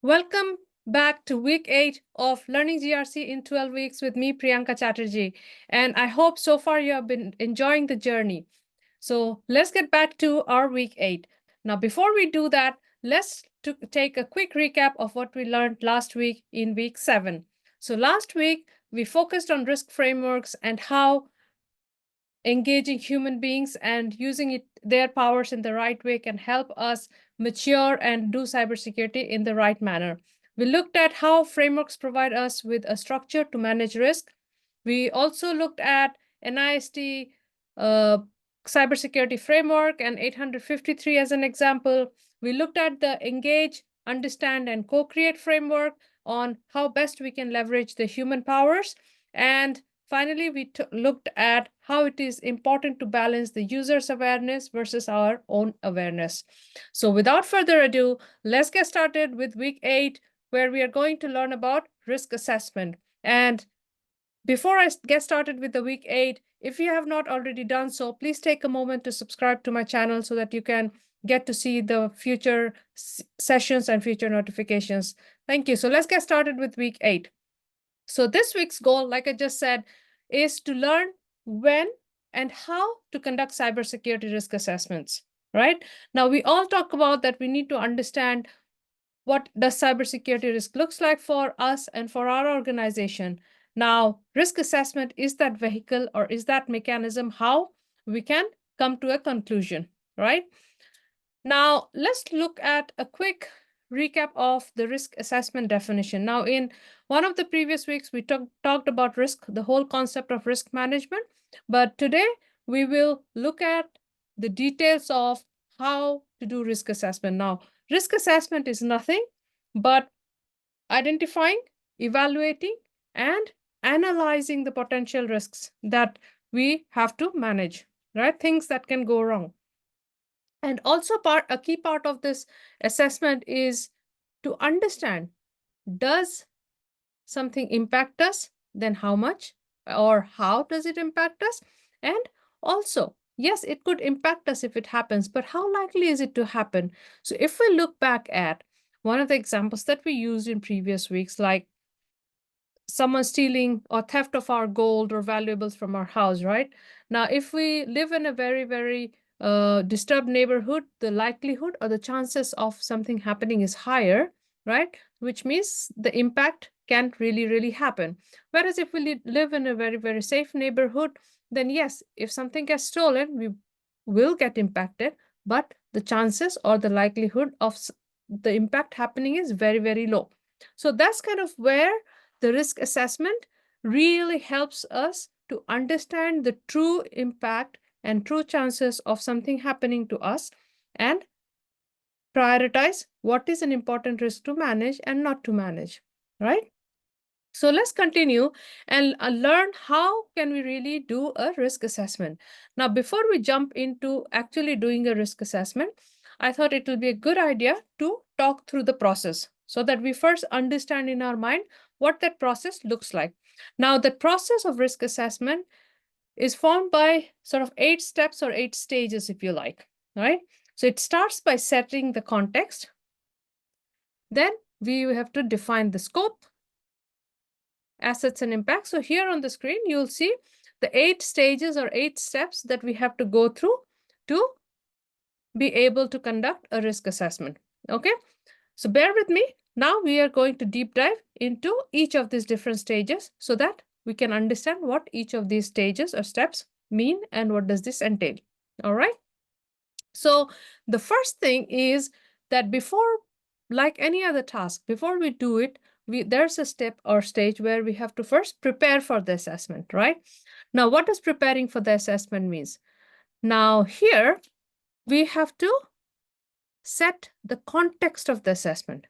Welcome back to week 8 of Learning GRC in 12 weeks with me, Priyanka Chatterjee. And I hope so far you have been enjoying the journey. So let's get back to our week 8. Now, before we do that, let's take a quick recap of what we learned last week in week 7. So last week, we focused on risk frameworks and how engaging human beings and using their powers in the right way can help us mature and do cybersecurity in the right manner. We looked at how frameworks provide us with a structure to manage risk. We also looked at NIST uh, cybersecurity framework and 853 as an example. We looked at the engage, understand, and co-create framework on how best we can leverage the human powers. And finally, we looked at how it is important to balance the user's awareness versus our own awareness. So without further ado, let's get started with week 8, where we are going to learn about risk assessment. And before I get started with the week 8, if you have not already done so, please take a moment to subscribe to my channel so that you can get to see the future sessions and future notifications. Thank you. So let's get started with week 8. So this week's goal, like I just said, is to learn when and how to conduct cybersecurity risk assessments, right? Now, we all talk about that we need to understand what does cybersecurity risk looks like for us and for our organization. Now, risk assessment is that vehicle or is that mechanism how we can come to a conclusion, right? Now, let's look at a quick recap of the risk assessment definition. Now, in one of the previous weeks, we talked about risk, the whole concept of risk management. But today, we will look at the details of how to do risk assessment. Now, risk assessment is nothing but identifying, evaluating, and analyzing the potential risks that we have to manage, right? Things that can go wrong. And also a key part of this assessment is to understand, does something impact us? Then how much or how does it impact us? And also, yes, it could impact us if it happens, but how likely is it to happen? So if we look back at one of the examples that we used in previous weeks, like someone stealing or theft of our gold or valuables from our house, right? Now, if we live in a very, very disturbed neighborhood, the likelihood or the chances of something happening is higher, right? Which means the impact can't really, really happen. Whereas if we live in a very, very safe neighborhood, then yes, if something gets stolen, we will get impacted, but the chances or the likelihood of the impact happening is very, very low. So that's kind of where the risk assessment really helps us to understand the true impact and true chances of something happening to us and prioritize what is an important risk to manage and not to manage, right? So let's continue and learn how can we really do a risk assessment. Now, before we jump into actually doing a risk assessment, I thought it will be a good idea to talk through the process so that we first understand in our mind what that process looks like. Now, the process of risk assessment is formed by sort of 8 steps or 8 stages, if you like, right? So it starts by setting the context. Then we have to define the scope, assets, and impacts. So here on the screen, you'll see the 8 stages or 8 steps that we have to go through to be able to conduct a risk assessment. Okay, so bear with me. Now we are going to deep dive into each of these different stages so that we can understand what each of these stages or steps mean and what does this entail. All right. So the first thing is that before, like any other task, before we do it, there's a step or stage where we have to first prepare for the assessment, right? Now, what does preparing for the assessment means? Now, here we have to set the context of the assessment.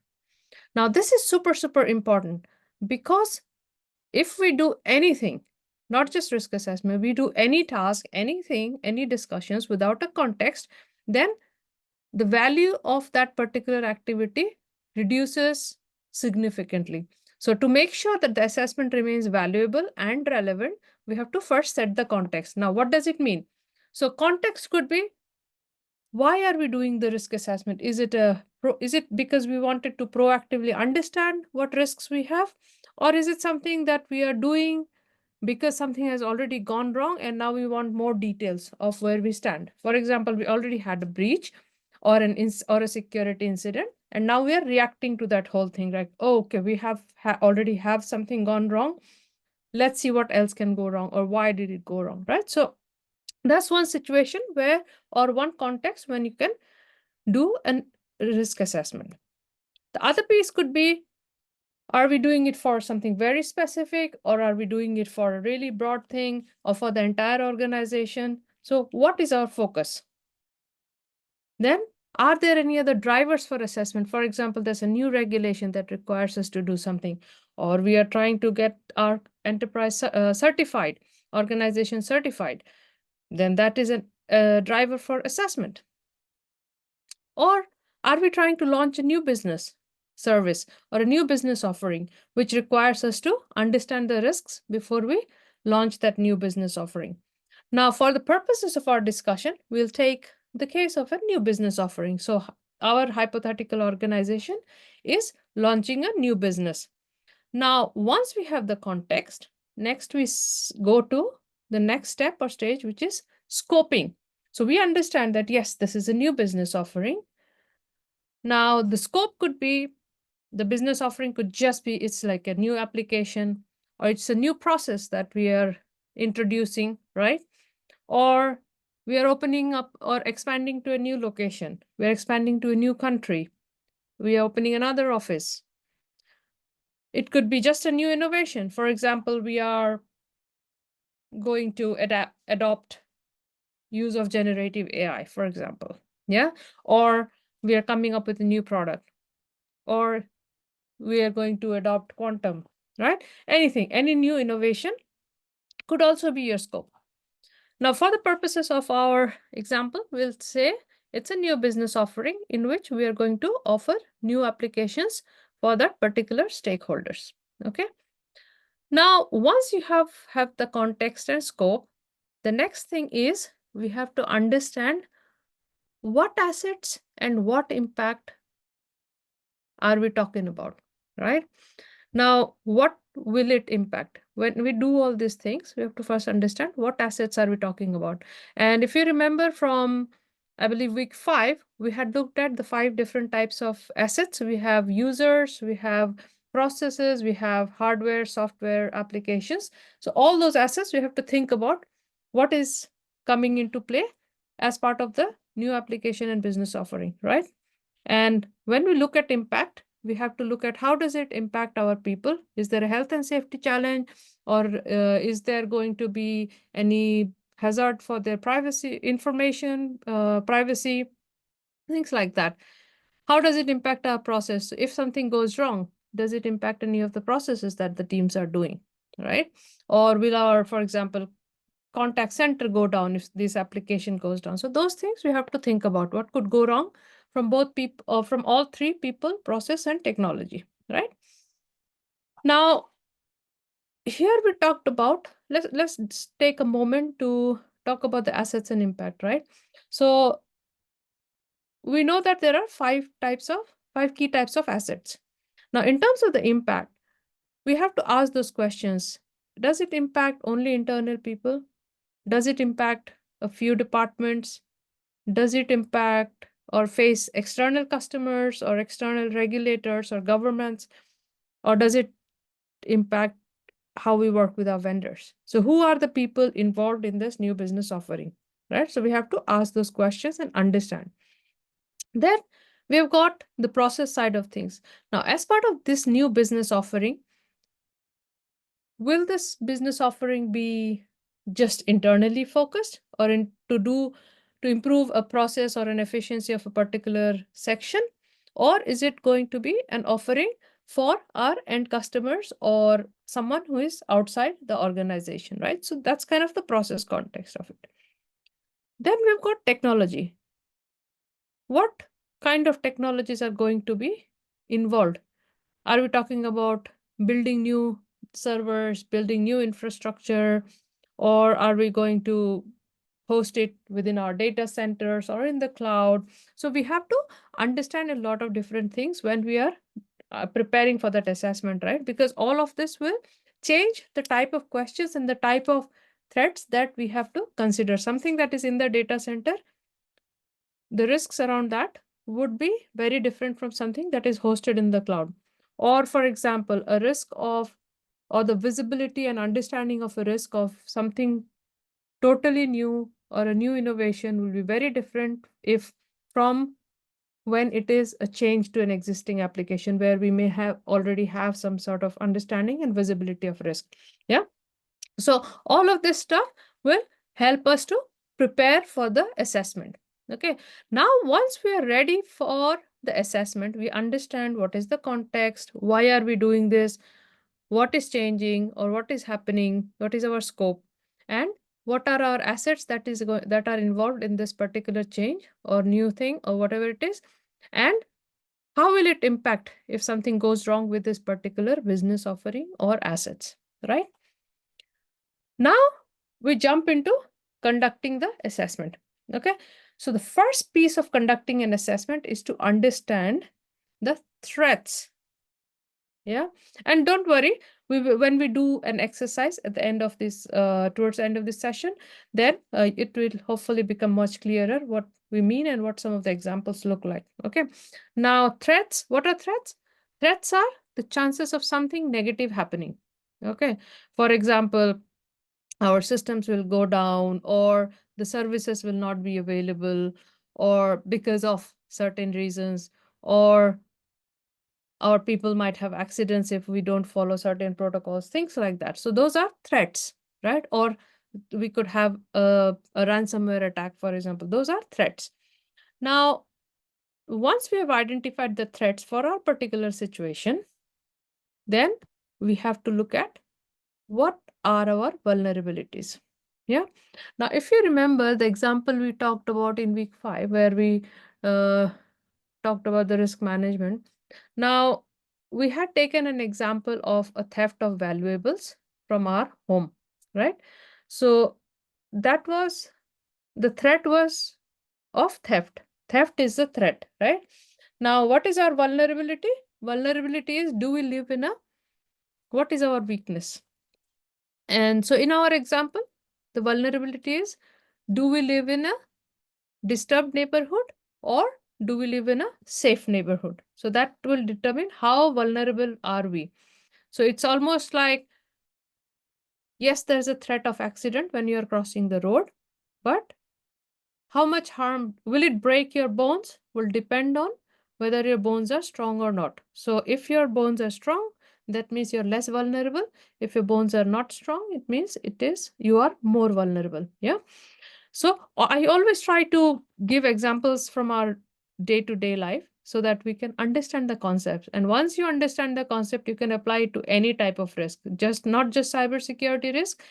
Now, this is super, super important because if we do anything, not just risk assessment, we do any task, anything, any discussions without a context, then the value of that particular activity reduces significantly. So to make sure that the assessment remains valuable and relevant, we have to first set the context. Now, what does it mean? So context could be why are we doing the risk assessment? Is it because we wanted to proactively understand what risks we have, or is it something that we are doing because something has already gone wrong and now we want more details of where we stand? For example, we already had a breach or or a security incident, and now we are reacting to that whole thing like, oh, okay, we have already have something gone wrong. Let's see what else can go wrong, or why did it go wrong, right? So that's one situation where, or one context when you can do a risk assessment. The other piece could be, are we doing it for something very specific, or are we doing it for a really broad thing, or for the entire organization? So what is our focus? Then, are there any other drivers for assessment? For example, there's a new regulation that requires us to do something, or we are trying to get our enterprise certified, organization certified. Then that is a driver for assessment. Or are we trying to launch a new business service or a new business offering, which requires us to understand the risks before we launch that new business offering? Now, for the purposes of our discussion, we'll take the case of a new business offering. So, our hypothetical organization is launching a new business. Now, once we have the context, next we go to the next step or stage, which is scoping. So, we understand that, yes, this is a new business offering. Now, the scope could be, the business offering could just be, it's like a new application, or it's a new process that we are introducing, right? Or we are opening up or expanding to a new location. We're expanding to a new country. We are opening another office. It could be just a new innovation. For example, we are going to adopt use of generative AI, for example. Yeah. Or we are coming up with a new product, or we are going to adopt quantum, right? Anything, any new innovation could also be your scope. Now, for the purposes of our example, we'll say it's a new business offering in which we are going to offer new applications for that particular stakeholders. Okay. Now, once you have the context and scope, the next thing is we have to understand what assets and what impact are we talking about, right? Now, what will it impact? When we do all these things, we have to first understand what assets are we talking about. And if you remember from, I believe, week 5, we had looked at the 5 different types of assets. We have users, we have processes, we have hardware, software, applications. So all those assets, we have to think about what is coming into play as part of the new application and business offering, right? And when we look at impact, we have to look at how does it impact our people? Is there a health and safety challenge, or is there going to be any hazard for their privacy information, privacy, things like that? How does it impact our process? If something goes wrong, does it impact any of the processes that the teams are doing, right? Or will our, for example, contact center go down if this application goes down? So those things we have to think about what could go wrong from both people, or from all 3: people, process, and technology, right? Now, here we talked about, let's take a moment to talk about the assets and impact, right? So we know that there are 5 key types of assets. Now, in terms of the impact, we have to ask those questions. Does it impact only internal people? Does it impact a few departments? Does it impact or face external customers or external regulators or governments? Or does it impact how we work with our vendors? So who are the people involved in this new business offering, right? So we have to ask those questions and understand. Then we've got the process side of things. Now, as part of this new business offering, will this business offering be just internally focused, or to improve a process or an efficiency of a particular section? Or is it going to be an offering for our end customers or someone who is outside the organization, right? So that's kind of the process context of it. Then we've got technology. What kind of technologies are going to be involved? Are we talking about building new servers, building new infrastructure, or are we going to host it within our data centers or in the cloud. So we have to understand a lot of different things when we are preparing for that assessment, right? Because all of this will change the type of questions and the type of threats that we have to consider. Something that is in the data center, the risks around that would be very different from something that is hosted in the cloud. Or, for example, a risk of, or the visibility and understanding of a risk of something totally new or a new innovation will be very different if from when it is a change to an existing application where we may have already have some sort of understanding and visibility of risk. Yeah. So all of this stuff will help us to prepare for the assessment. Okay. Now, once we are ready for the assessment, we understand what is the context, why are we doing this, what is changing or what is happening, what is our scope, and what are our assets that are involved in this particular change or new thing or whatever it is, and how will it impact if something goes wrong with this particular business offering or assets, right? Now we jump into conducting the assessment. Okay. So the first piece of conducting an assessment is to understand the threats. Yeah. And don't worry, when we do an exercise at the end of this, towards the end of this session, then it will hopefully become much clearer what we mean and what some of the examples look like. Okay. Now, threats. What are threats? Threats are the chances of something negative happening. Okay. For example, our systems will go down, or the services will not be available, or because of certain reasons, or our people might have accidents if we don't follow certain protocols, things like that. So those are threats, right? Or we could have a ransomware attack, for example. Those are threats. Now, once we have identified the threats for our particular situation, then we have to look at what are our vulnerabilities. Yeah. Now, if you remember the example we talked about in week 5, where we talked about the risk management. Now, we had taken an example of a theft of valuables from our home, right? So that was, the threat was of theft. Theft is the threat, right? Now, what is our vulnerability? Vulnerability is, do we live in a, what is our weakness? And so in our example, the vulnerability is, do we live in a disturbed neighborhood or do we live in a safe neighborhood? So that will determine how vulnerable are we. So it's almost like, yes, there's a threat of accident when you're crossing the road, but how much harm will it break your bones will depend on whether your bones are strong or not. So if your bones are strong, that means you're less vulnerable. If your bones are not strong, it means you are more vulnerable. Yeah. So I always try to give examples from our day-to-day life so that we can understand the concepts. And once you understand the concept, you can apply it to any type of risk, just not just cybersecurity risk,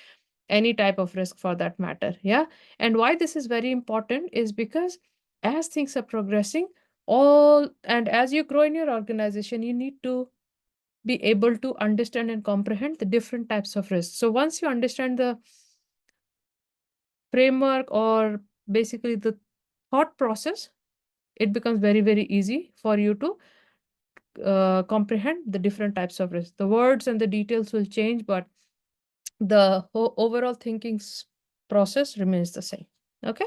any type of risk for that matter. Yeah. And why this is very important is because as things are progressing, and as you grow in your organization, you need to be able to understand and comprehend the different types of risks. So once you understand the framework or basically the thought process, it becomes very, very easy for you to comprehend the different types of risk. The words and the details will change, but the overall thinking process remains the same. Okay.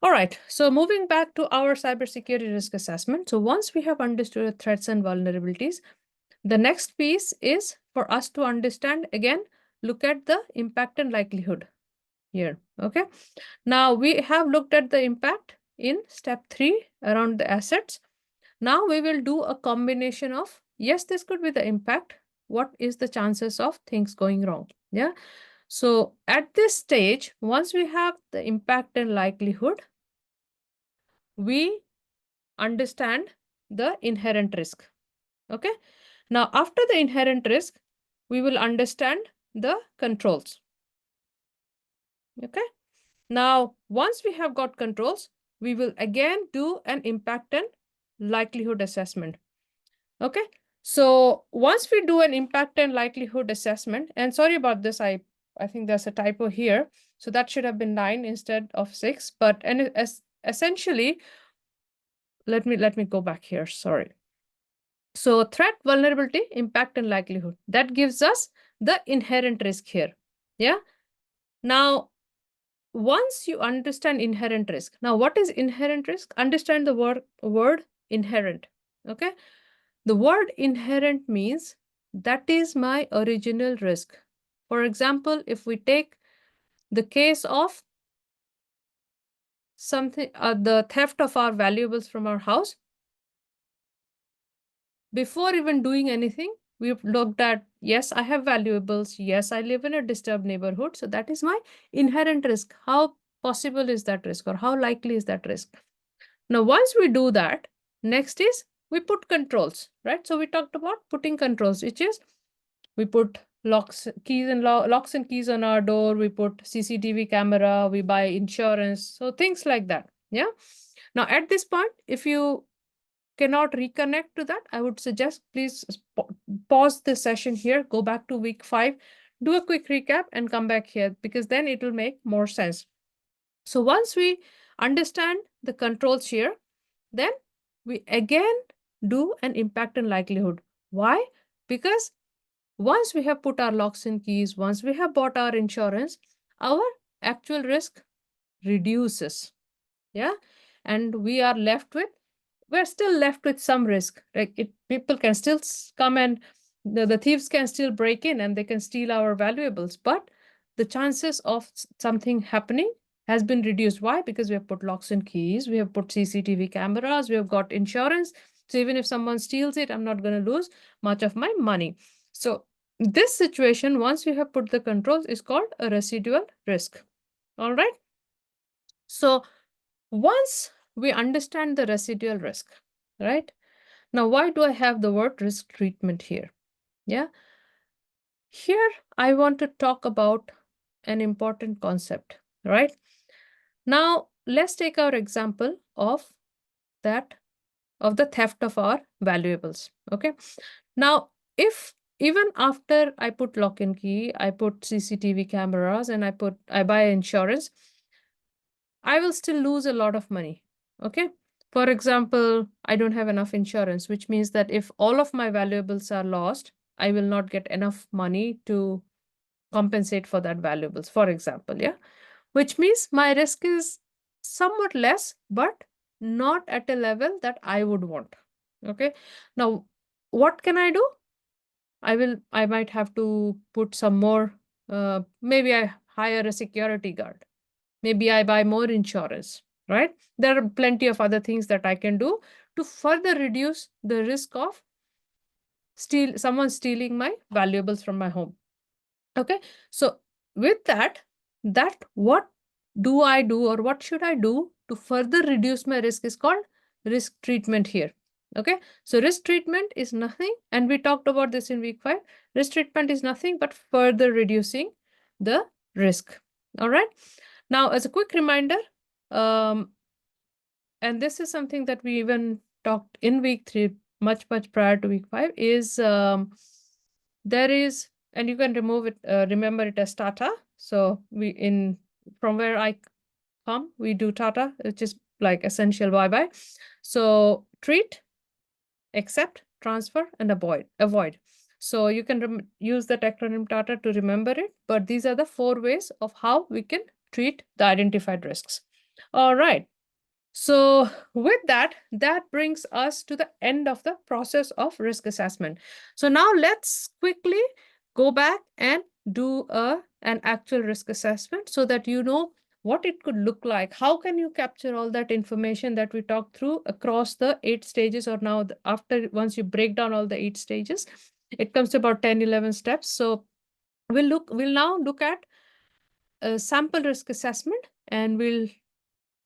All right. So moving back to our cybersecurity risk assessment. So once we have understood the threats and vulnerabilities, the next piece is for us to understand, again, look at the impact and likelihood here. Okay. Now we have looked at the impact in step 3 around the assets. Now we will do a combination of, yes, this could be the impact. What is the chances of things going wrong? Yeah. So at this stage, once we have the impact and likelihood, we understand the inherent risk. Okay. Now, after the inherent risk, we will understand the controls. Okay. Now, once we have got controls, we will again do an impact and likelihood assessment. Okay. So once we do an impact and likelihood assessment, and sorry about this, I I think there's a typo here. So that should have been 9 instead of 6. But essentially, let me go back here. Sorry. So threat, vulnerability, impact, and likelihood. That gives us the inherent risk here. Yeah. Now, once you understand inherent risk, now what is inherent risk? Understand the word inherent. Okay. The word inherent means that is my original risk. For example, if we take the case of something, the theft of our valuables from our house, before even doing anything, we've looked at, yes, I have valuables. Yes, I live in a disturbed neighborhood. So that is my inherent risk. How possible is that risk, or how likely is that risk? Now, once we do that, next is we put controls, right? So we talked about putting controls, which is we put locks and keys on our door. We put CCTV camera. We buy insurance. So things like that. Yeah. Now, at this point, if you cannot reconnect to that, I would suggest please pause this session here, go back to week 5, do a quick recap and come back here, because then it will make more sense. So once we understand the controls here, then we again do an impact and likelihood. Why? Because once we have put our locks and keys, once we have bought our insurance, our actual risk reduces. Yeah. And we're still left with some risk. Like people can still come and the thieves can still break in and they can steal our valuables. But the chances of something happening has been reduced. Why? Because we have put locks and keys, we have put CCTV cameras, we have got insurance. So even if someone steals it, I'm not going to lose much of my money. So this situation, once we have put the controls, is called a residual risk. All right. So once we understand the residual risk, right? Now, why do I have the word risk treatment here? Yeah. Here, I want to talk about an important concept, right? Now, let's take our example of the theft of our valuables. Okay. Now, if even after I put lock and key, I put CCTV cameras, and I buy insurance, I will still lose a lot of money. Okay. For example, I don't have enough insurance, which means that if all of my valuables are lost, I will not get enough money to compensate for that valuables, for example. Yeah. Which means my risk is somewhat less, but not at a level that I would want. Okay. Now, what can I do? I might have to put some more, maybe I hire a security guard. Maybe I buy more insurance, right? There are plenty of other things that I can do to further reduce the risk of someone stealing my valuables from my home. Okay. So with that, what do I do, or what should I do to further reduce my risk is called risk treatment here. Okay. So risk treatment is nothing, and we talked about this in week 5. Risk treatment is nothing but further reducing the risk. All right. Now, as a quick reminder, and this is something that we even talked in week 3, much prior to week 5, is there is, and you can remove it, remember it as Tata. So from where I come, we do Tata, which is like essential bye-bye. So treat, accept, transfer, and avoid. So you can use that acronym Tata to remember it, but these are the 4 ways of how we can treat the identified risks. All right. So with that brings us to the end of the process of risk assessment. So now let's quickly go back and do an actual risk assessment so that you know what it could look like. How can you capture all that information that we talked through across the 8 stages, or now once you break down all the 8 stages, it comes to about 10, 11 steps. So we'll now look at a sample risk assessment, and we'll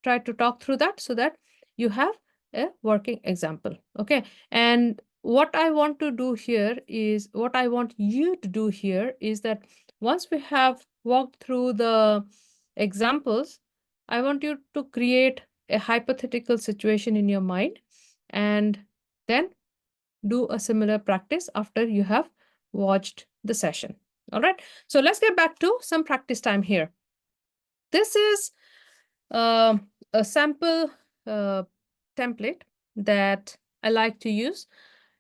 try to talk through that so that you have a working example. Okay. And what I want you to do here is that once we have walked through the examples, I want you to create a hypothetical situation in your mind and then do a similar practice after you have watched the session. All right. So let's get back to some practice time here. This is a sample template that I like to use.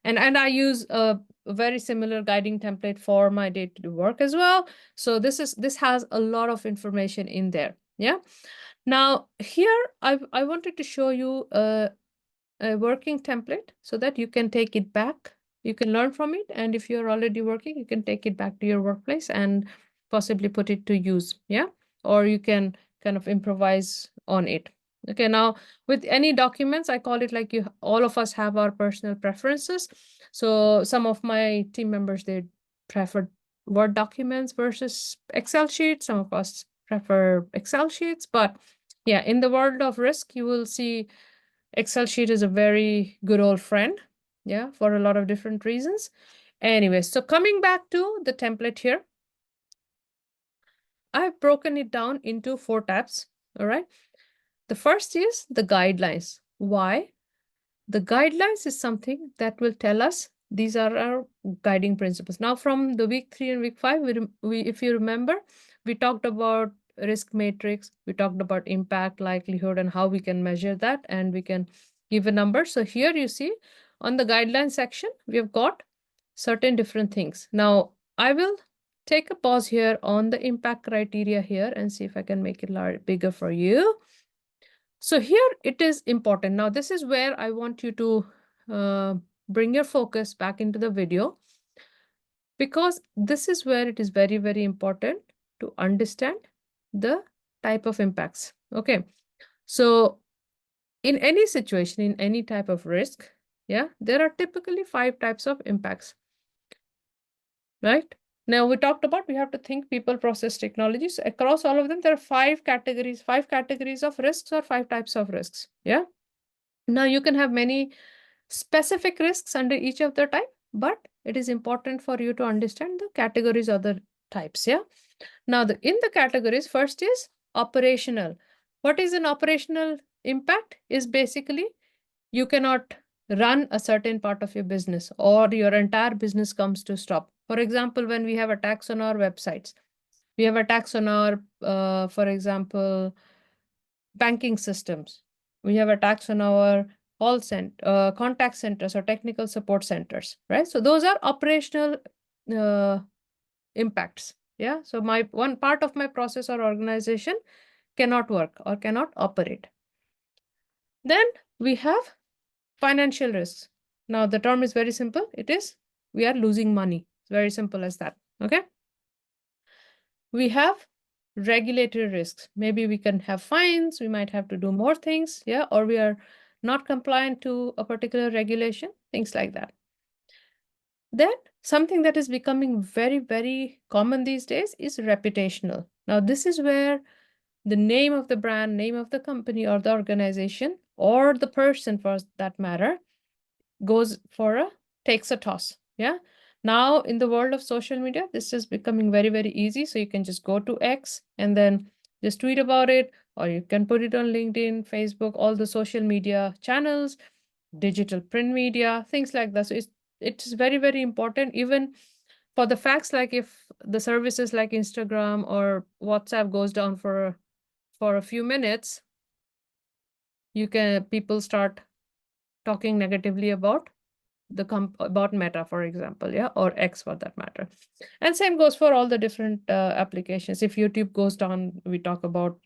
And I use a very similar guiding template for my day-to-day work as well. So this has a lot of information in there. Yeah. Now here I wanted to show you a working template so that you can take it back. You can learn from it. And if you're already working, you can take it back to your workplace and possibly put it to use. Yeah. Or you can kind of improvise on it. Okay. Now, with any documents, I call it like all of us have our personal preferences. So some of my team members, they prefer Word documents versus Excel sheets. Some of us prefer Excel sheets. But yeah, in the world of risk, you will see Excel sheet is a very good old friend, yeah, for a lot of different reasons. Anyway, so coming back to the template here, I've broken it down into 4 tabs, all right? The first is the guidelines. Why? The guidelines is something that will tell us these are our guiding principles. Now, from the week 3 and week 5, if you remember, we talked about risk matrix, we talked about impact, likelihood, and how we can measure that, and we can give a number. So here you see on the guideline section, we have got certain different things. Now, I will take a pause here on the impact criteria here and see if I can make it bigger for you. So here it is important. Now, this is where I want you to bring your focus back into the video, because this is where it is very, very important to understand the type of impacts. Okay. So in any situation, in any type of risk, yeah, there are typically 5 types of impacts, right? Now we talked about we have to think people, process, technologies. Across all of them, there are 5 categories of risks or 5 types of risks. Yeah. Now you can have many specific risks under each of the type, but it is important for you to understand the categories of the types. Yeah. Now in the categories, first is operational. What is an operational impact? Is basically you cannot run a certain part of your business or your entire business comes to stop. For example, when we have attacks on our websites, we have attacks on our, for example, banking systems. We have attacks on our contact centers or technical support centers, right? So those are operational uh, impacts. Yeah. So my one part of my process or organization cannot work or cannot operate. Then we have financial risks. Now the term is very simple. It is we are losing money. It's very simple as that. Okay. We have regulatory risks. Maybe we can have fines, we might have to do more things, yeah, or we are not compliant to a particular regulation, things like that. Then something that is becoming very, very common these days is reputational. Now, this is where the name of the brand, name of the company or the organization or the person for that matter takes a toss. Yeah. Now in the world of social media, this is becoming very, very easy. So you can just go to X and then just tweet about it, or you can put it on LinkedIn, Facebook, all the social media channels, digital print media, things like that. So it's very, very important, even for the facts, like if the services like Instagram or WhatsApp goes down for a few minutes, people start talking negatively about about Meta, for example, yeah, or X for that matter. And same goes for all the different applications. If YouTube goes down, we talk about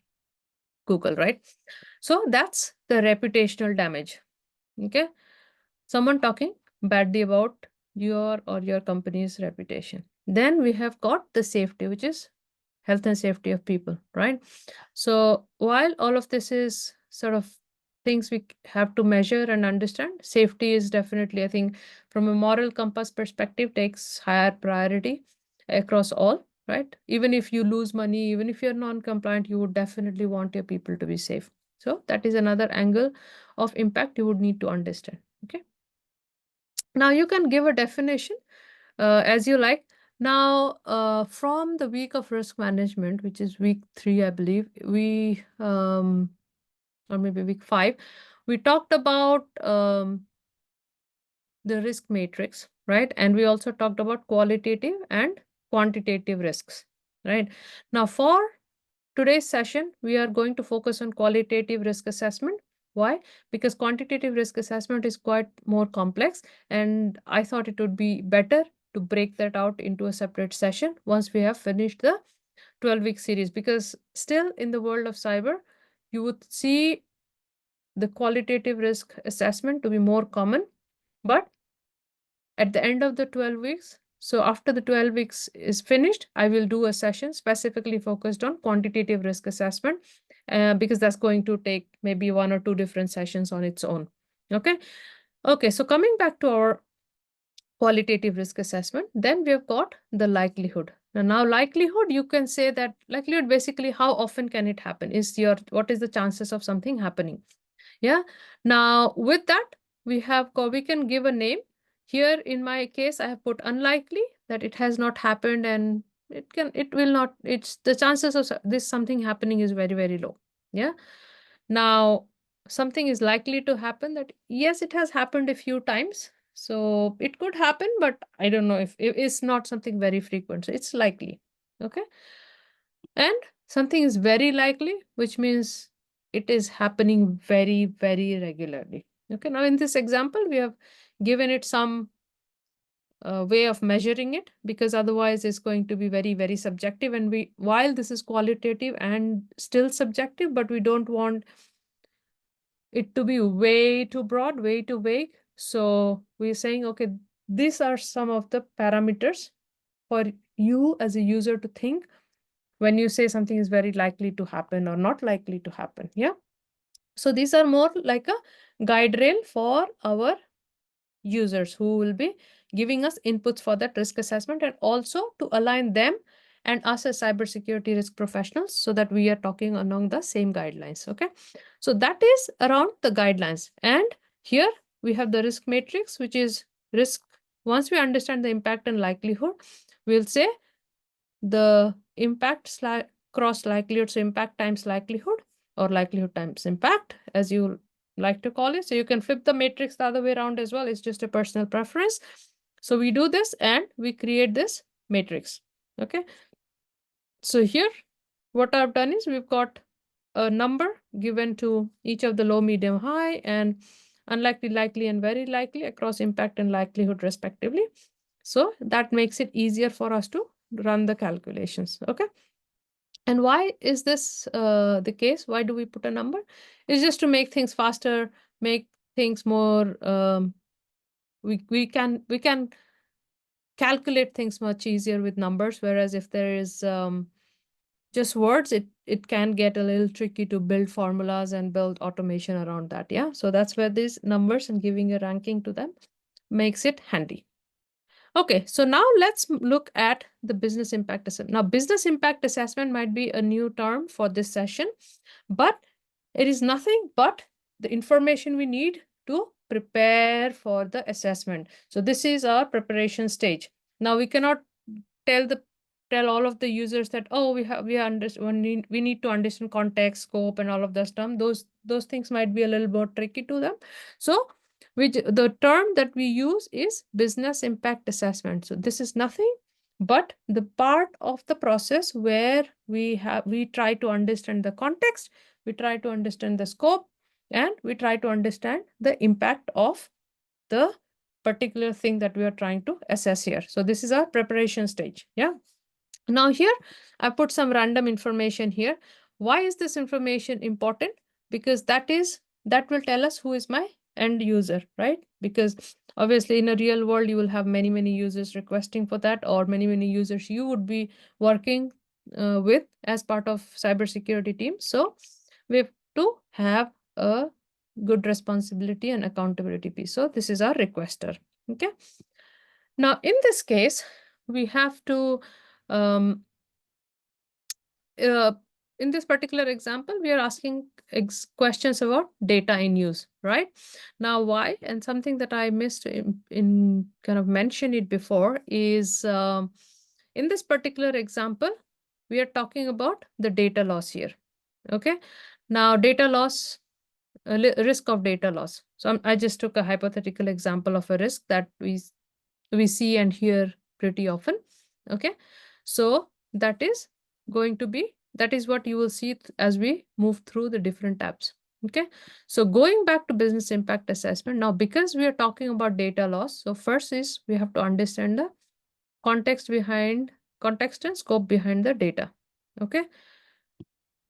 Google, right? So that's the reputational damage. Okay. Someone talking badly about your or your company's reputation. Then we have got the safety, which is health and safety of people, right? So while all of this is sort of things we have to measure and understand, safety is definitely, I think, from a moral compass perspective, takes higher priority across all, right? Even if you lose money, even if you're non-compliant, you would definitely want your people to be safe. So that is another angle of impact you would need to understand. Okay. Now you can give a definition as you like. Now, from the week of risk management, which is week 3, I believe, or maybe week 5, we talked about the risk matrix, right? And we also talked about qualitative and quantitative risks, right? Now, for today's session, we are going to focus on qualitative risk assessment. Why? Because quantitative risk assessment is quite more complex, and I thought it would be better to break that out into a separate session once we have finished the 12-week series, because still in the world of cyber, you would see the qualitative risk assessment to be more common. But at the end of the 12 weeks, so after the 12 weeks is finished, I will do a session specifically focused on quantitative risk assessment, because that's going to take maybe 1 or 2 different sessions on its own. Okay. Okay. So coming back to our qualitative risk assessment, then we've got the likelihood. Now likelihood, you can say that likelihood basically how often can it happen, is your what is the chances of something happening. Yeah. Now with that, we can give a name. Here in my case, I have put unlikely, that it has not happened, and it will not, it's the chances of this something happening is very, very low. Yeah. Now something is likely to happen, that yes, it has happened a few times. So it could happen, but I don't know if it's not something very frequent. So it's likely. Okay. And something is very likely, which means it is happening very, very regularly. Okay. Now in this example, we have given it some way of measuring it, because otherwise it's going to be very, very subjective. And while this is qualitative and still subjective, but we don't want it to be way too broad, way too vague. So we're saying, okay, these are some of the parameters for you as a user to think when you say something is very likely to happen or not likely to happen. Yeah. So these are more like a guide rail for our users who will be giving us inputs for that risk assessment, and also to align them and us as cybersecurity risk professionals, so that we are talking along the same guidelines. Okay. So that is around the guidelines. And here we have the risk matrix, which is risk. Once we understand the impact and likelihood, we'll say the impact cross likelihood, so impact times likelihood, or likelihood times impact, as you like to call it. So you can flip the matrix the other way around as well. It's just a personal preference. So we do this and we create this matrix. Okay. So here, what I've done is we've got a number given to each of the low, medium, high, and unlikely, likely, and very likely across impact and likelihood respectively. So that makes it easier for us to run the calculations. Okay. And why is this the case? Why do we put a number? It's just to make things faster, make things more, we can calculate things much easier with numbers. Whereas if there is just words, it can get a little tricky to build formulas and build automation around that. Yeah. So that's where these numbers and giving a ranking to them makes it handy. Okay, so now let's look at the business impact assessment. Now, business impact assessment might be a new term for this session, but it is nothing but the information we need to prepare for the assessment. So this is our preparation stage. Now we cannot tell all of the users that, oh, we need to understand context, scope, and all of that stuff. Those things might be a little more tricky to them. So the term that we use is business impact assessment. So this is nothing but the part of the process where we try to understand the context, we try to understand the scope, and we try to understand the impact of the particular thing that we are trying to assess here. So this is our preparation stage. Yeah. Now here, I put some random information here. Why is this information important? Because that will tell us who is my end user, right? Because obviously in a real world, you will have many, many users requesting for that, or many, many users you would be working with as part of cybersecurity team. So we have to have a good responsibility and accountability piece. So this is our requester. Okay. Now in this case, we have to uh, in this particular example, we are asking questions about data in use, right? Now, why? And something that I missed in kind of mention it before is in this particular example, we are talking about the data loss here. Okay. Now, data loss, risk of data loss. So I just took a hypothetical example of a risk that we see and hear pretty often. Okay, so that is what you will see as we move through the different tabs. Okay, so going back to business impact assessment now, because we are talking about data loss, so first is we have to understand the context and scope behind the data. Okay,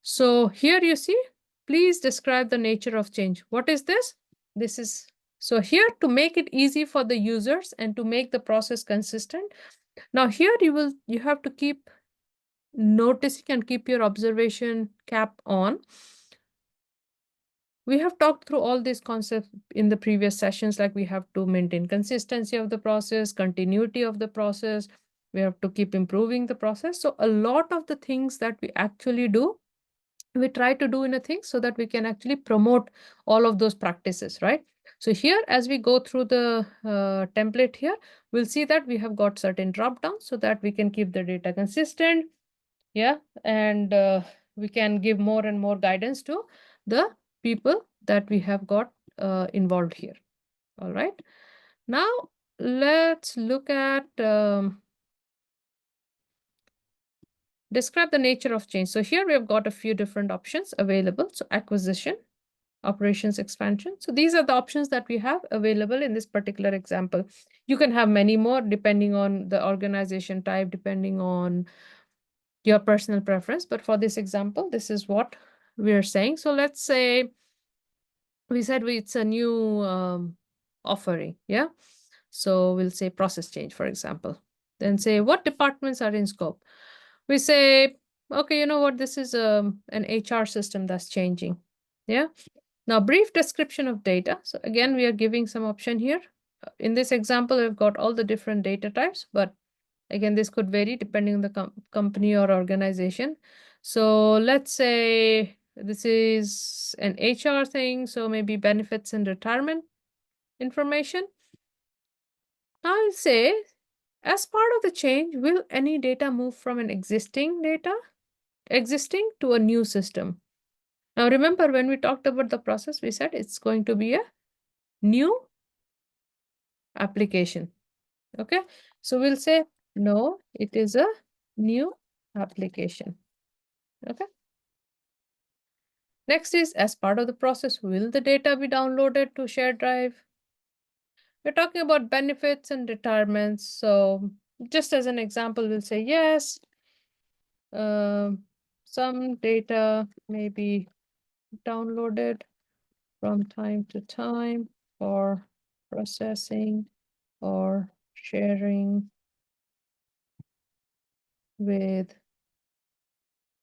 so here you see, please describe the nature of change. What is this? This is, so here, to make it easy for the users and to make the process consistent. Now here you have to keep noticing and keep your observation cap on. We have talked through all these concepts in the previous sessions, like we have to maintain consistency of the process, continuity of the process. We have to keep improving the process. So a lot of the things that we actually do, we try to do in a thing so that we can actually promote all of those practices, right? So here, as we go through the template here, we'll see that we have got certain drop downs so that we can keep the data consistent. Yeah, and we can give more and more guidance to the people that we have got involved here. All right, now let's look at describe the nature of change. So here we have got a few different options available. So acquisition, operations expansion. So these are the options that we have available in this particular example. You can have many more depending on the organization type, depending on your personal preference. But for this example, this is what we are saying. So let's say we said it's a new offering. Yeah. So we'll say process change, for example. Then say what departments are in scope. We say, okay, you know what, this is an HR system that's changing. Yeah. Now, brief description of data. So again, we are giving some option here. In this example, we've got all the different data types, but again, this could vary depending on the company or organization. So let's say this is an HR thing, so maybe benefits and retirement information. I'll say, as part of the change, will any data move from an existing to a new system? Now, remember when we talked about the process, we said it's going to be a new application. Okay, so we'll say no, it is a new application. Okay, next is, as part of the process, will the data be downloaded to shared drive? We're talking about benefits and retirements, so just as an example, we'll say yes, some data may be downloaded from time to time for processing or sharing with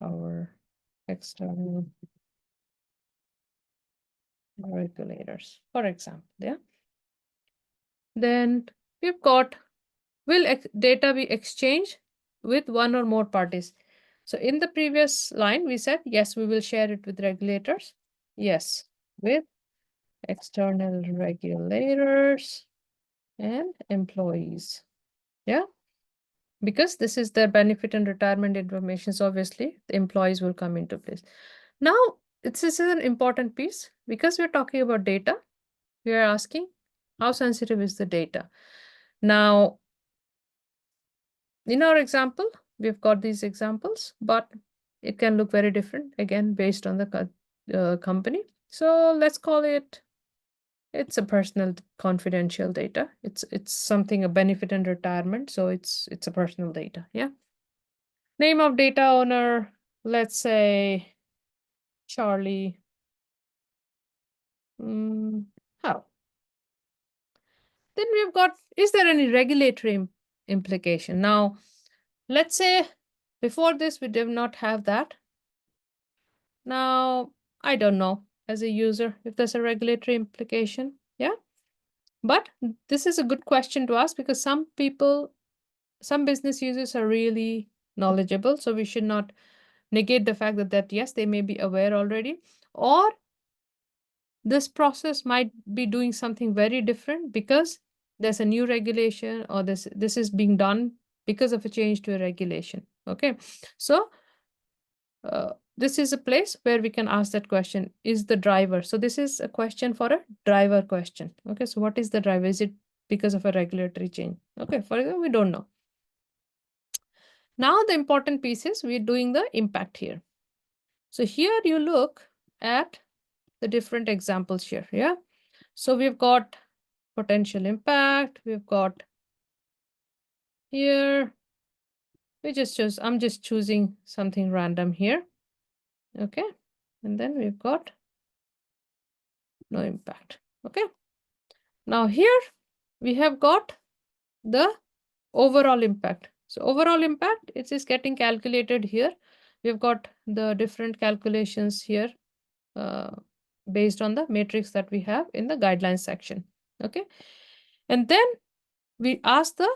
our external regulators, for example. Yeah. Then we've got, will data be exchanged with one or more parties? So in the previous line, we said, yes, we will share it with regulators. Yes, with external regulators and employees. Yeah. Because this is their benefit and retirement information. So obviously the employees will come into place. Now, this is an important piece because we're talking about data. We are asking how sensitive is the data. Now, in our example, we've got these examples, but it can look very different again based on the company. So let's call it, it's a personal confidential data. It's something, a benefit and retirement. So it's a personal data. Yeah. Name of data owner, let's say Charlie. How? Then we've got, is there any regulatory implication? Now, let's say before this, we did not have that. Now, I don't know as a user if there's a regulatory implication. Yeah. But this is a good question to ask because some people, some business users are really knowledgeable. So we should not negate the fact that yes, they may be aware already, or this process might be doing something very different because there's a new regulation, or this is being done because of a change to a regulation. Okay, so this is a place where we can ask that question, is the driver. So this is a question for a driver question. Okay, so what is the driver? Is it because of a regulatory change? Okay, for example, we don't know. Now the important piece is we're doing the impact here. So here you look at the different examples here. Yeah. So we've got potential impact. We've got here. I'm just choosing something random here. Okay. And then we've got no impact. Okay. Now here we have got the overall impact. So overall impact, it is getting calculated here. We've got the different calculations here uh, based on the matrix that we have in the guidelines section. Okay. And then we ask the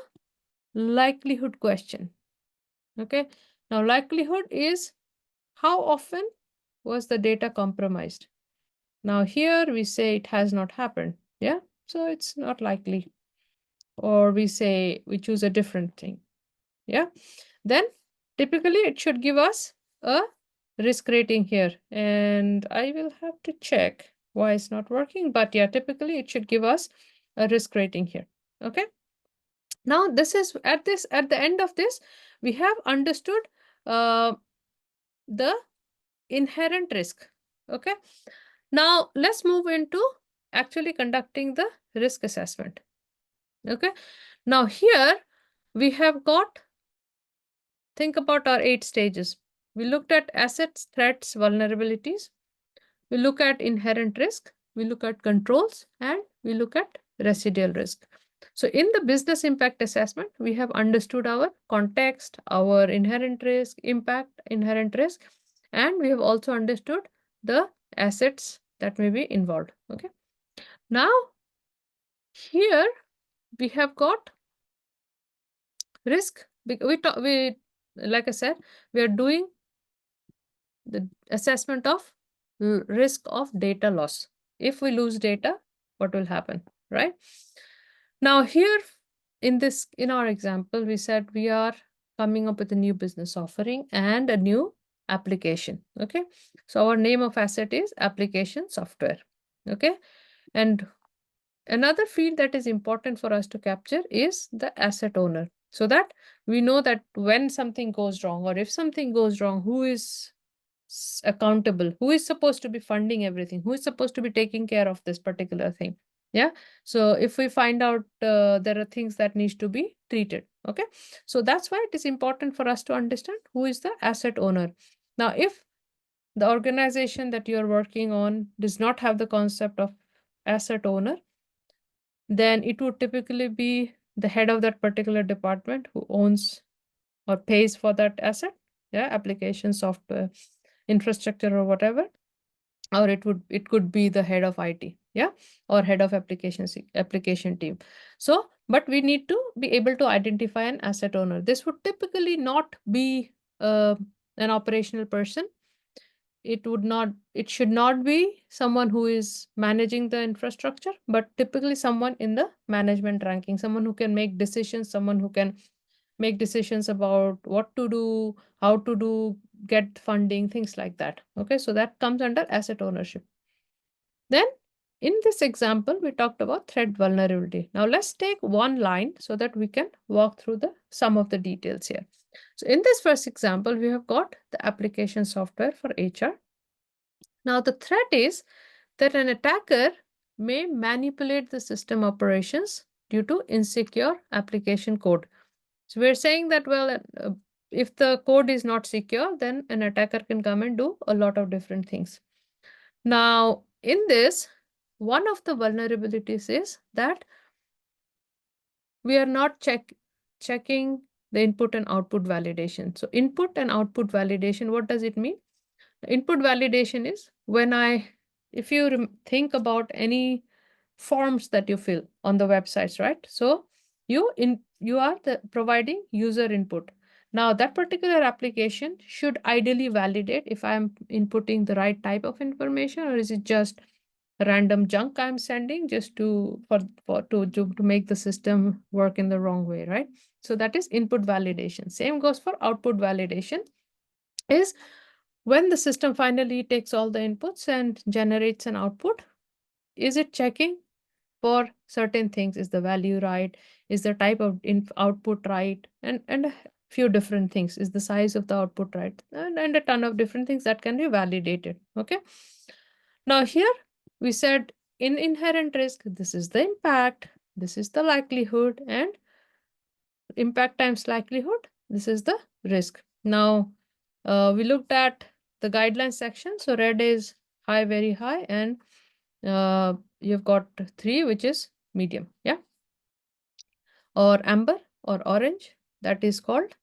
likelihood question. Okay. Now likelihood is how often was the data compromised? Now here we say it has not happened. Yeah. So it's not likely. Or we say we choose a different thing. Yeah. Then typically it should give us a risk rating here. And I will have to check why it's not working. But yeah, typically it should give us a risk rating here. Okay. Now this is at the end of this, we have understood the inherent risk. Okay. Now let's move into actually conducting the risk assessment. Okay. Now here we have got, think about our 8 stages. We looked at assets, threats, vulnerabilities. We look at inherent risk. We look at controls, and we look at residual risk. So in the business impact assessment, we have understood our context, our inherent risk, impact, inherent risk, and we have also understood the assets that may be involved. Okay. Now, here we have got risk. We like I said, we are doing the assessment of risk of data loss. If we lose data, what will happen, right? Now here in our example, we said we are coming up with a new business offering and a new application. Okay. So our name of asset is application software. Okay. And another field that is important for us to capture is the asset owner, so that we know that when something goes wrong or if something goes wrong, who is accountable, who is supposed to be funding everything, who is supposed to be taking care of this particular thing. Yeah. So if we find out there are things that needs to be treated. Okay. So that's why it is important for us to understand who is the asset owner. Now, if the organization that you're working on does not have the concept of asset owner, then it would typically be the head of that particular department who owns or pays for that asset. Yeah. Application software, infrastructure, or whatever. Or it could be the head of IT. Yeah. Or head of application team. So but we need to be able to identify an asset owner. This would typically not be an operational person. It should not be someone who is managing the infrastructure, but typically someone in the management ranking, someone who can make decisions, someone who can make decisions about what to do, how to do, get funding, things like that. Okay, so that comes under asset ownership. Then in this example, we talked about threat vulnerability. Now let's take one line so that we can walk through some of the details here. So in this first example, we have got the application software for HR. Now the threat is that an attacker may manipulate the system operations due to insecure application code. So we're saying that, well, if the code is not secure, then an attacker can come and do a lot of different things. Now, in this, one of the vulnerabilities is that we are not checking the input and output validation. So input and output validation, what does it mean? Input validation is if you think about any forms that you fill on the websites, right? So you are providing user input. Now that particular application should ideally validate if I'm inputting the right type of information, or is it just random junk I'm sending just to make the system work in the wrong way, right? So that is input validation. Same goes for output validation, is when the system finally takes all the inputs and generates an output, is it checking for certain things? Is the value right? Is the type of output right? And a few different things. Is the size of the output right? And a ton of different things that can be validated. Okay. Now here we said in inherent risk, this is the impact, this is the likelihood, and impact times likelihood, this is the risk. Now we looked at the guidelines section. So red is high, very high, and you've got 3, which is medium. Yeah. Or amber or orange, that is called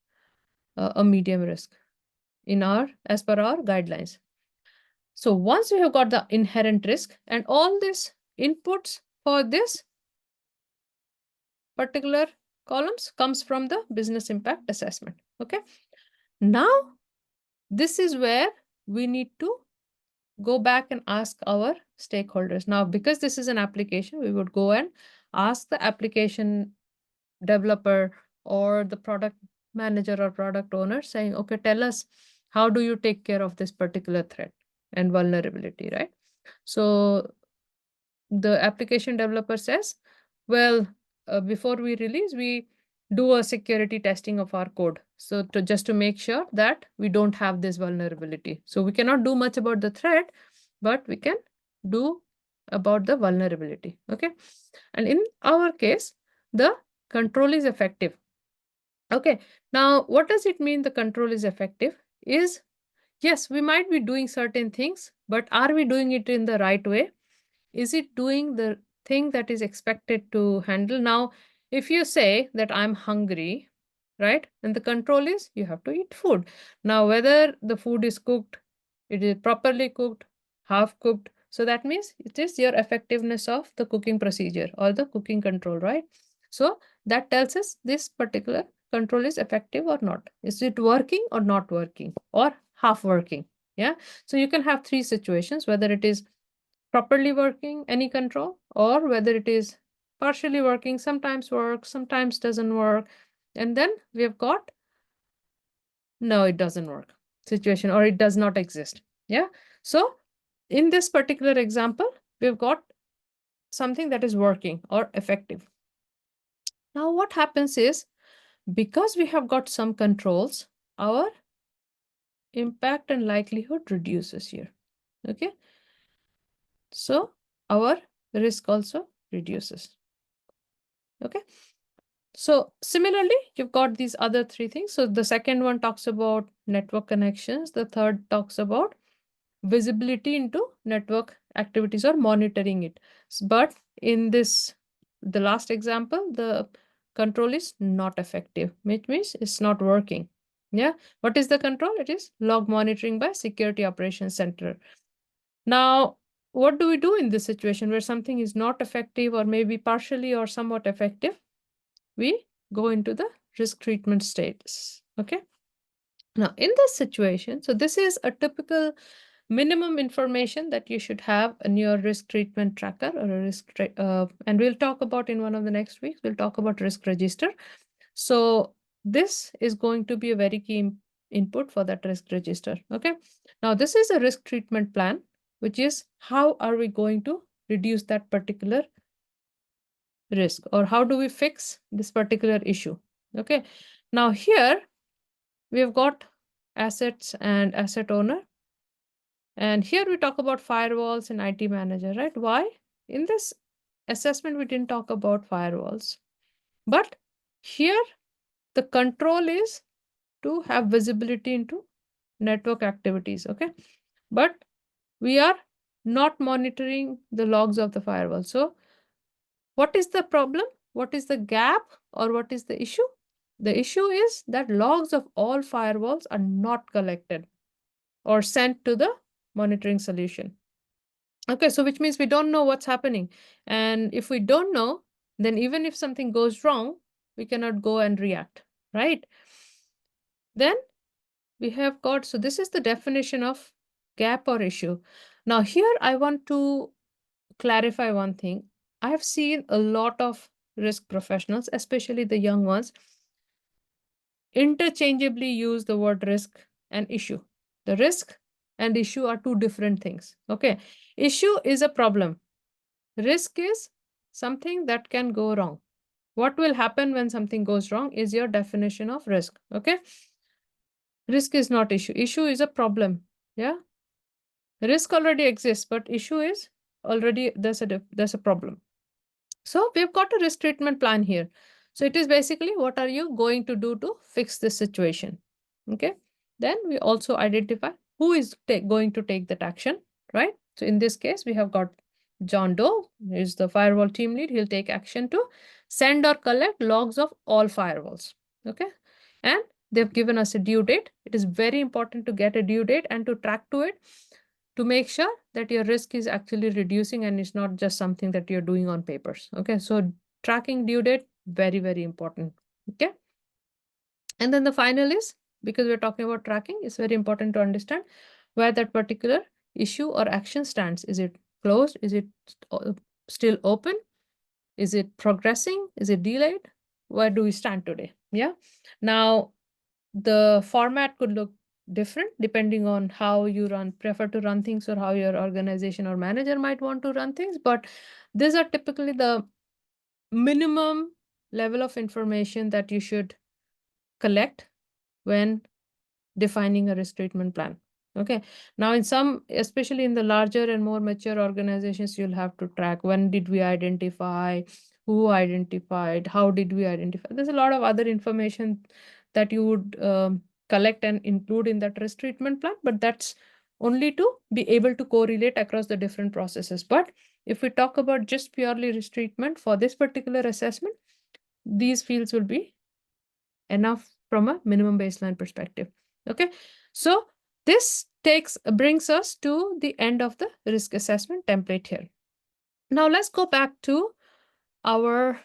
a medium risk in our, as per our guidelines. So once we have got the inherent risk and all these inputs for this particular columns comes from the business impact assessment. Okay. Now this is where we need to go back and ask our stakeholders. Now, because this is an application, we would go and ask the application developer or the product manager or product owner saying, okay, tell us, how do you take care of this particular threat and vulnerability, right? So the application developer says, well, before we release, we do a security testing of our code. So to just to make sure that we don't have this vulnerability. So we cannot do much about the threat, but we can do about the vulnerability. Okay. And in our case, the control is effective. Okay. Now, what does it mean the control is effective? Is yes, we might be doing certain things, but are we doing it in the right way? Is it doing the thing that is expected to handle? Now, if you say that I'm hungry, right, and the control is you have to eat food. Now, whether the food is cooked, it is properly cooked, half cooked, so that means it is your effectiveness of the cooking procedure or the cooking control, right? So that tells us this particular control is effective or not. Is it working or not working or half working? Yeah. So you can have 3 situations, whether it is properly working, any control, or whether it is partially working, sometimes works, sometimes doesn't work. And then we have got, no, it doesn't work situation, or it does not exist. Yeah. So in this particular example, we've got something that is working or effective. Now what happens is, because we have got some controls, our impact and likelihood reduces here. Okay. So our risk also reduces. Okay. So similarly, you've got these other 3 things. So the second one talks about network connections. The third talks about visibility into network activities or monitoring it. But in this, the last example, the control is not effective, which means it's not working. Yeah. What is the control? It is log monitoring by Security Operations Center. Now, what do we do in this situation where something is not effective or maybe partially or somewhat effective? We go into the risk treatment status. Okay. Now, in this situation, so this is a typical minimum information that you should have in your risk treatment tracker or a and we'll talk about in one of the next weeks, we'll talk about risk register. So this is going to be a very key input for that risk register. Okay. Now, this is a risk treatment plan, which is how are we going to reduce that particular risk, or how do we fix this particular issue? Okay. Now here we have got assets and asset owner. And here we talk about firewalls and IT manager, right? Why? In this assessment, we didn't talk about firewalls. But here the control is to have visibility into network activities. Okay. But we are not monitoring the logs of the firewall. So what is the problem? What is the gap, or what is the issue? The issue is that logs of all firewalls are not collected or sent to the monitoring solution. Okay, so which means we don't know what's happening. And if we don't know, then even if something goes wrong, we cannot go and react, right? Then we have got, so this is the definition of gap or issue. Now here I want to clarify one thing. I have seen a lot of risk professionals, especially the young ones, interchangeably use the word risk and issue. The risk and issue are 2 different things. Okay. Issue is a problem. Risk is something that can go wrong. What will happen when something goes wrong is your definition of risk. Okay. Risk is not issue. Issue is a problem. Yeah. Risk already exists, but issue is already there's a problem. So we've got a risk treatment plan here. So it is basically what are you going to do to fix this situation? Okay. Then we also identify who is going to take that action, right? So in this case, we have got John Doe, who is the firewall team lead. He'll take action to send or collect logs of all firewalls. Okay. And they've given us a due date. It is very important to get a due date and to track to it to make sure that your risk is actually reducing and it's not just something that you're doing on papers. Okay, so tracking due date, very, very important. Okay. And then the final is, because we're talking about tracking, it's very important to understand where that particular issue or action stands. Is it closed? Is it still open? Is it progressing? Is it delayed? Where do we stand today? Yeah. Now, the format could look different depending on how you prefer to run things or how your organization or manager might want to run things. But these are typically the minimum level of information that you should collect when defining a risk treatment plan. Okay. Now, in some, especially in the larger and more mature organizations, you'll have to track when did we identify, who identified, how did we identify. There's a lot of other information that you would collect and include in that risk treatment plan, but that's only to be able to correlate across the different processes. But if we talk about just purely risk treatment for this particular assessment, these fields will be enough from a minimum baseline perspective. Okay, so this brings us to the end of the risk assessment template here. Now let's go back to our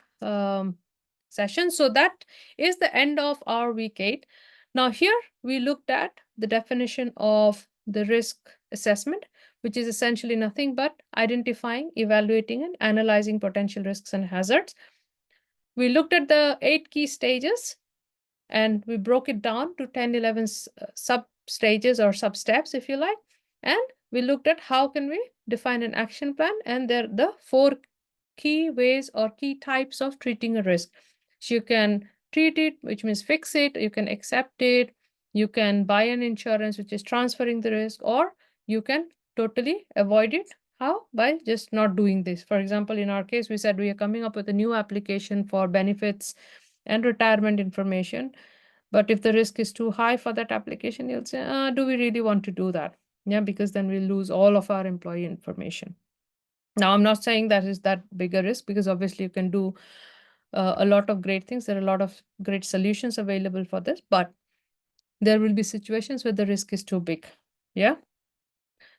session. So that is the end of our week 8. Now here we looked at the definition of the risk assessment, which is essentially nothing but identifying, evaluating, and analyzing potential risks and hazards. We looked at the 8 key stages and we broke it down to 10, 11 sub stages or sub steps, if you like. And we looked at how can we define an action plan, and there are the 4 key ways or key types of treating a risk. So you can treat it, which means fix it, you can accept it, you can buy an insurance, which is transferring the risk, or you can totally avoid it. How? By just not doing this. For example, in our case, we said we are coming up with a new application for benefits and retirement information. But if the risk is too high for that application, you'll say, do we really want to do that? Yeah, because then we'll lose all of our employee information. Now, I'm not saying that is that big a risk, because obviously you can do a lot of great things. There are a lot of great solutions available for this, but there will be situations where the risk is too big. Yeah.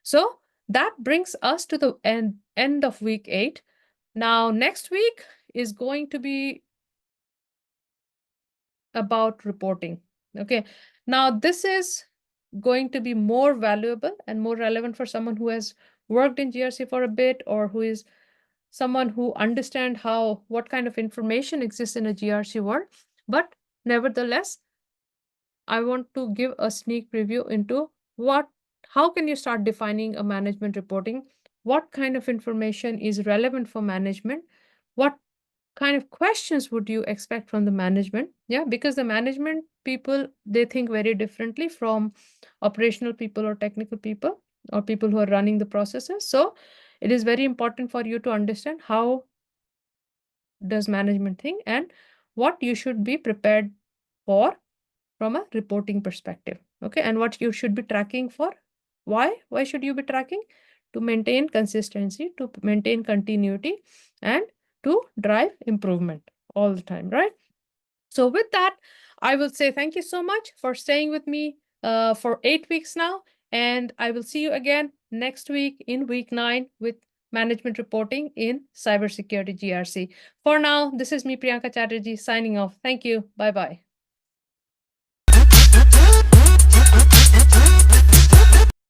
So that brings us to the end of week 8. Now, next week is going to be about reporting. Okay. Now, this is going to be more valuable and more relevant for someone who has worked in GRC for a bit, or who is someone who understands what kind of information exists in a GRC world. But nevertheless, I want to give a sneak preview into how can you start defining a management reporting? What kind of information is relevant for management? What kind of questions would you expect from the management? Yeah, because the management people, they think very differently from operational people or technical people or people who are running the processes. So it is very important for you to understand how does management think and what you should be prepared for from a reporting perspective. Okay, and what you should be tracking for. Why should you be tracking? To maintain consistency, to maintain continuity, and to drive improvement all the time, right? So with that, I will say thank you so much for staying with me for 8 weeks now, and I will see you again next week in week 9 with management reporting in cybersecurity GRC. For now, this is me, Priyanka Chatterjee, signing off. Thank you. Bye-bye.